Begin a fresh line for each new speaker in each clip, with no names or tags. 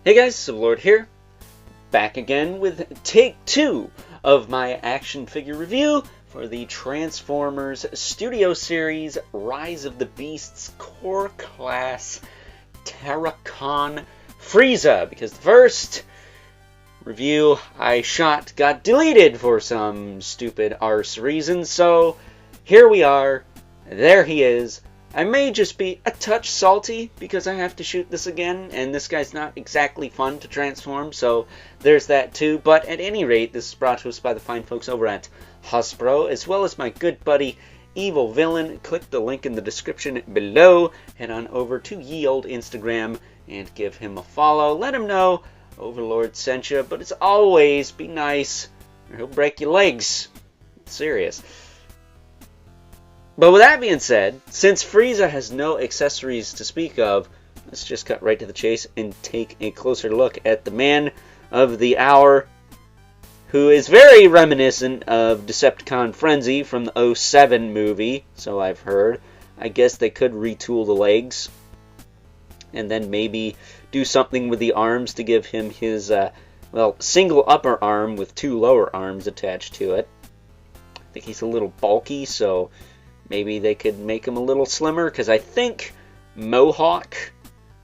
Hey guys, Sublord here, back again with take 2 of my action figure review for the Transformers Studio Series Rise of the Beasts Core Class Terracon Frieza, because the first review I shot got deleted for some stupid arse reason, so here we are, there he is. I may just be a touch salty because I have to shoot this again, and this guy's not exactly fun to transform, so there's that too. But at any rate, this is brought to us by the fine folks over at Hasbro, as well as my good buddy Evil Villain. Click the link in the description below, head on over to ye old Instagram and give him a follow. Let him know Overlord sent you, but as always, be nice or he'll break your legs. Serious. But with that being said, since Frieza has no accessories to speak of, let's just cut right to the chase and take a closer look at the man of the hour, who is very reminiscent of Decepticon Frenzy from the 07 movie, so I've heard. I guess they could retool the legs, and then maybe do something with the arms to give him his, single upper arm with two lower arms attached to it. I think he's a little bulky, so maybe they could make him a little slimmer, because I think Mohawk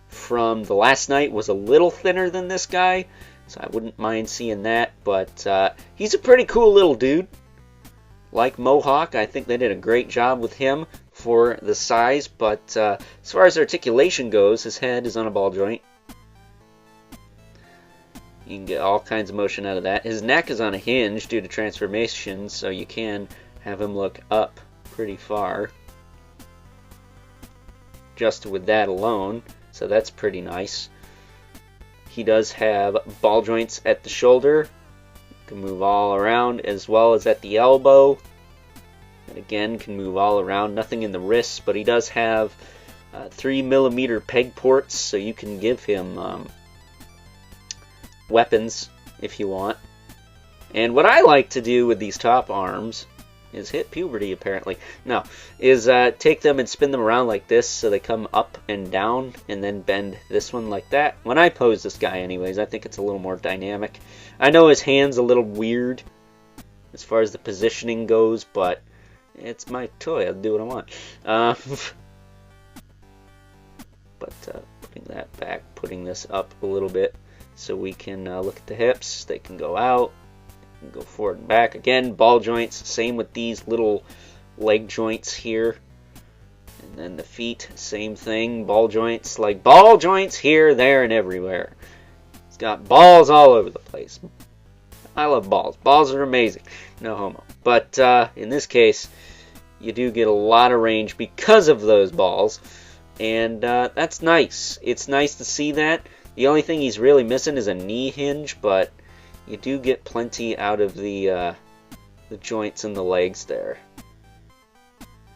from the last night was a little thinner than this guy, so I wouldn't mind seeing that. But he's a pretty cool little dude. Like Mohawk, I think they did a great job with him for the size, but as far as articulation goes, his head is on a ball joint. You can get all kinds of motion out of that. His neck is on a hinge due to transformation, so you can have him look up pretty far just with that alone, so that's pretty nice. He does have ball joints at the shoulder, can move all around, as well as at the elbow, and again can move all around. Nothing in the wrists, but he does have 3mm peg ports, so you can give him weapons if you want. And what I like to do with these top arms is hit puberty, apparently. No, is take them and spin them around like this so they come up and down, and then bend this one like that. When I pose this guy anyways, I think it's a little more dynamic. I know his hand's a little weird as far as the positioning goes, but it's my toy. I'll do what I want. Putting that back, putting this up a little bit so we can look at the hips. They can go out, go forward and back. Again, ball joints, same with these little leg joints here. And then the feet, same thing, ball joints, like ball joints here, there, and everywhere. It's got balls all over the place. I love balls. Balls are amazing. No homo. But in this case, you do get a lot of range because of those balls. And that's nice. It's nice to see that. The only thing he's really missing is a knee hinge, but you do get plenty out of the joints and the legs there.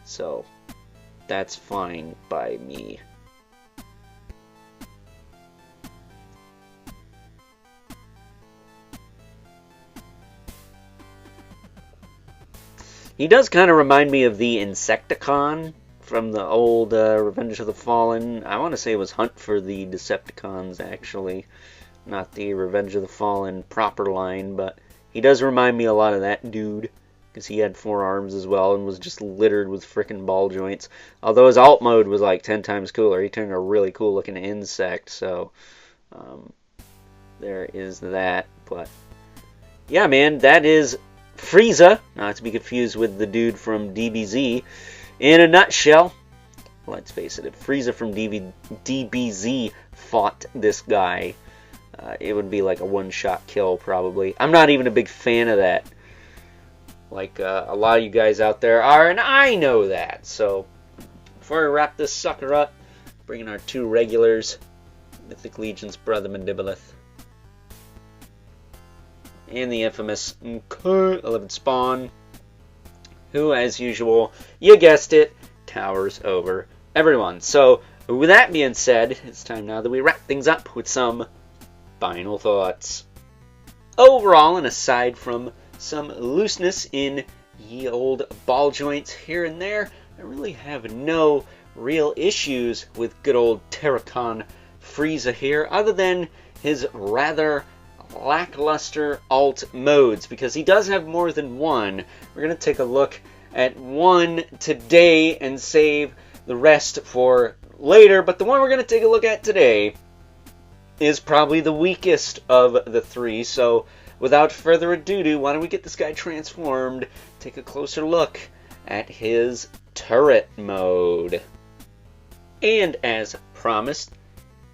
So that's fine by me. He does kind of remind me of the Insecticon from the old Revenge of the Fallen. I want to say it was Hunt for the Decepticons, actually. Not the Revenge of the Fallen proper line, but he does remind me a lot of that dude, because he had 4 arms as well and was just littered with frickin' ball joints. Although his alt mode was like 10 times cooler. He turned a really cool looking insect, so there is that. But yeah, man, that is Frieza, not to be confused with the dude from DBZ. In a nutshell, let's face it, if Frieza from DBZ fought this guy, it would be like a one-shot kill, probably. I'm not even a big fan of that, like a lot of you guys out there are, and I know that. So, before we wrap this sucker up, bringing our 2 regulars, Mythic Legion's Brother Mandibulith, and the infamous 11 Spawn, who, as usual, you guessed it, towers over everyone. So, with that being said, it's time now that we wrap things up with some final thoughts. Overall, and aside from some looseness in ye old ball joints here and there, I really have no real issues with good old Terracon Frieza here, other than his rather lackluster alt modes, because he does have more than one. We're going to take a look at one today and save the rest for later, but the one we're going to take a look at today is probably the weakest of the three. So without further ado, why don't we get this guy transformed, take a closer look at his turret mode. And as promised,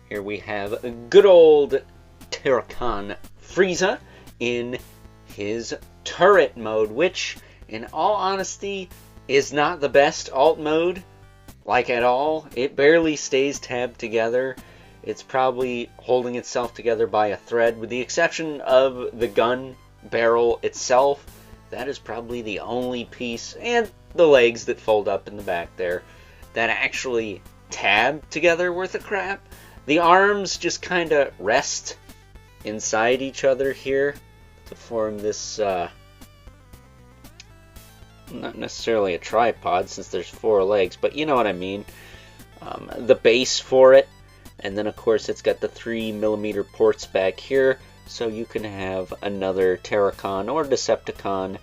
here we have good old Terrakan Frieza in his turret mode, which, in all honesty, is not the best alt mode, like at all. It barely stays tabbed together. It's probably holding itself together by a thread, with the exception of the gun barrel itself. That is probably the only piece, and the legs that fold up in the back there, that actually tab together worth of crap. The arms just kind of rest inside each other here to form this, not necessarily a tripod since there's 4 legs, but you know what I mean. The base for it. And then, of course, it's got the 3mm ports back here, so you can have another Terrakan or Decepticon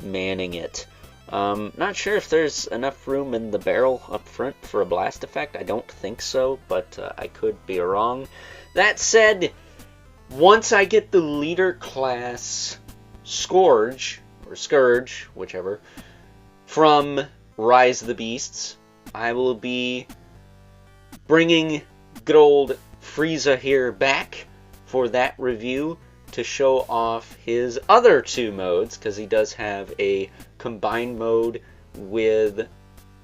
manning it. Not sure if there's enough room in the barrel up front for a blast effect. I don't think so, but I could be wrong. That said, once I get the leader class Scourge, or Scourge, whichever, from Rise of the Beasts, I will be bringing good old Frieza here back for that review to show off his other 2 modes, because he does have a combined mode with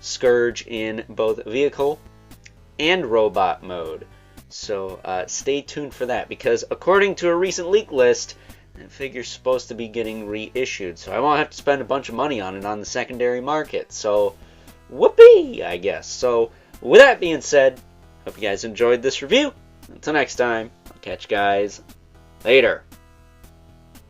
Scourge in both vehicle and robot mode. So stay tuned for that, because according to a recent leak list, that figure's supposed to be getting reissued, so I won't have to spend a bunch of money on it on the secondary market. So whoopee, I guess. So with that being said, hope you guys enjoyed this review. Until next time, I'll catch you guys later.